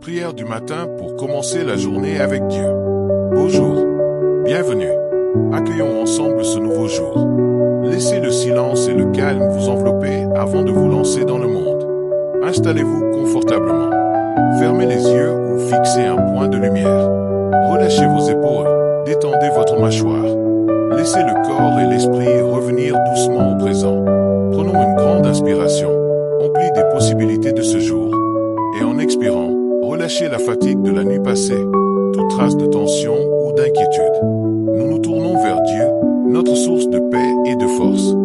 Prière du matin pour commencer la journée avec Dieu. Bonjour, bienvenue. Accueillons ensemble ce nouveau jour. Laissez le silence et le calme vous envelopper avant de vous lancer dans le monde. Installez-vous confortablement. Fermez les yeux ou fixez un point de lumière. Relâchez vos épaules, détendez votre mâchoire. Laissez le corps et l'esprit revenir doucement au présent. Prenons une grande inspiration, emplie des possibilités de ce jour, et en expirant, relâchez la fatigue de la nuit passée, toute trace de tension ou d'inquiétude. Nous nous tournons vers Dieu, notre source de paix et de force.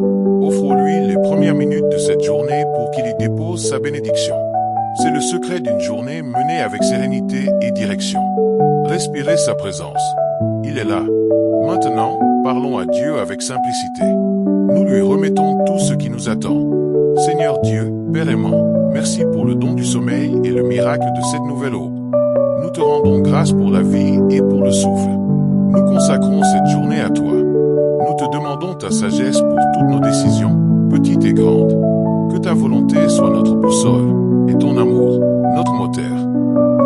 Offrons-lui les premières minutes de cette journée pour qu'il y dépose sa bénédiction. C'est le secret d'une journée menée avec sérénité et direction. Respirez sa présence. Il est là. Maintenant, parlons à Dieu avec simplicité. Nous lui remettons tout ce qui nous attend. Seigneur Dieu, Père aimant, merci pour le don du sommeil et le miracle de cette nouvelle aube. Nous te rendons grâce pour la vie et pour le souffle. Nous consacrons cette journée à toi. Nous te demandons ta sagesse pour toutes nos décisions, petites et grandes. Que ta volonté soit notre boussole et ton amour, notre moteur.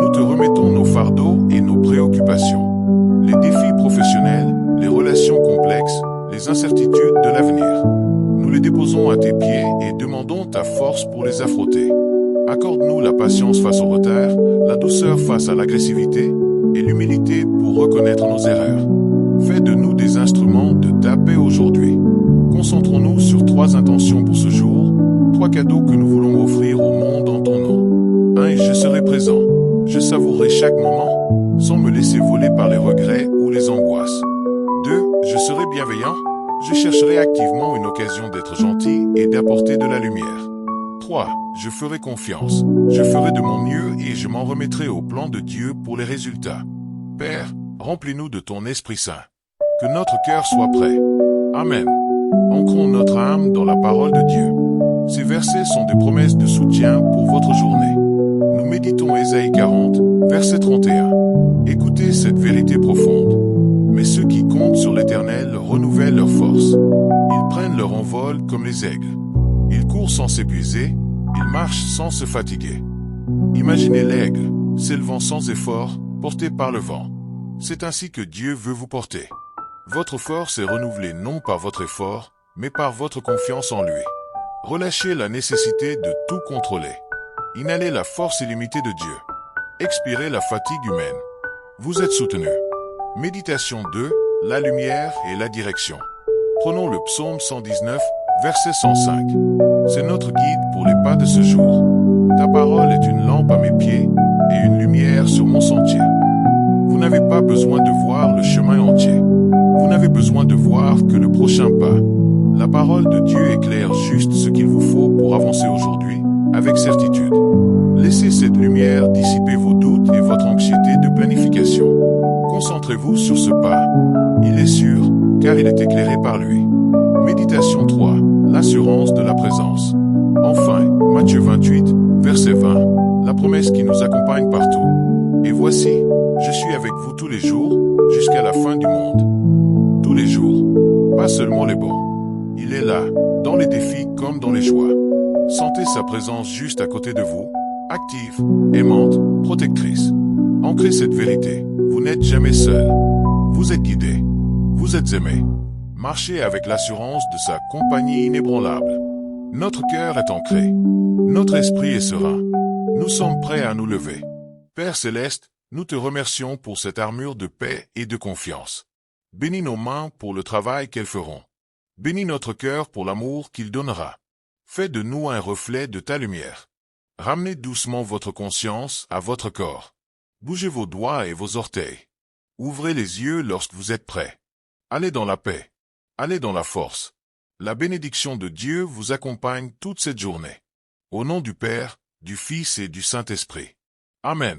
Nous te remettons nos fardeaux et nos préoccupations. Les défis professionnels, les relations complexes, les incertitudes de l'avenir. Nous les déposons à tes pieds et demandons ta force pour les affronter. Accorde-nous la patience face au retard, la douceur face à l'agressivité et l'humilité pour reconnaître nos erreurs. Fais de nous des instruments de ta paix aujourd'hui. Concentrons-nous sur 3 intentions pour ce jour, 3 cadeaux que nous voulons offrir au monde en ton nom. 1. Je serai présent. Je savourerai chaque moment, sans me laisser voler par les regrets ou les angoisses. 2. Je serai bienveillant. Je chercherai activement une occasion d'être gentil et d'apporter de la lumière. 3. Je ferai confiance. Je ferai de mon mieux et je m'en remettrai au plan de Dieu pour les résultats. Père, remplis-nous de ton Esprit Saint. Que notre cœur soit prêt. Amen. Ancrons notre âme dans la parole de Dieu. Ces versets sont des promesses de soutien pour votre journée. Nous méditons Ésaïe 40, verset 31. Écoutez cette vérité profonde. Mais ceux qui comptent sur l'Éternel renouvellent leur force. Ils prennent leur envol comme les aigles. Ils courent sans s'épuiser, ils marchent sans se fatiguer. Imaginez l'aigle, s'élevant sans effort, porté par le vent. C'est ainsi que Dieu veut vous porter. Votre force est renouvelée non par votre effort, mais par votre confiance en lui. Relâchez la nécessité de tout contrôler. Inhalez la force illimitée de Dieu. Expirez la fatigue humaine. Vous êtes soutenu. Méditation 2, la lumière et la direction. Prenons le psaume 119, verset 105. C'est notre guide pour les pas de ce jour. Ta parole est une lampe à mes pieds et une lumière sur mon sentier. Vous n'avez pas besoin de voir le chemin entier. Vous n'avez besoin de voir que le prochain pas. La parole de Dieu éclaire juste ce qu'il vous faut pour avancer aujourd'hui, avec certitude. Laissez cette lumière dissiper vos doutes et votre anxiété de planification. Concentrez-vous sur ce pas. Il est sûr, car il est éclairé par lui. Méditation 3. L'assurance de la présence. Enfin, Matthieu 28, verset 20. La promesse qui nous accompagne partout. Et voici, je suis avec vous tous les jours, jusqu'à la fin du monde. Tous les jours. Pas seulement les bons. Il est là, dans les défis comme dans les joies. Sentez sa présence juste à côté de vous, active, aimante, protectrice. Ancrez cette vérité. Vous n'êtes jamais seul. Vous êtes guidé. Vous êtes aimé. Marchez avec l'assurance de sa compagnie inébranlable. Notre cœur est ancré. Notre esprit est serein. Nous sommes prêts à nous lever. Père Céleste, nous te remercions pour cette armure de paix et de confiance. Bénis nos mains pour le travail qu'elles feront. Bénis notre cœur pour l'amour qu'il donnera. Fais de nous un reflet de ta lumière. Ramenez doucement votre conscience à votre corps. Bougez vos doigts et vos orteils. Ouvrez les yeux lorsque vous êtes prêts. Allez dans la paix. Allez dans la force. La bénédiction de Dieu vous accompagne toute cette journée. Au nom du Père, du Fils et du Saint-Esprit. Amen.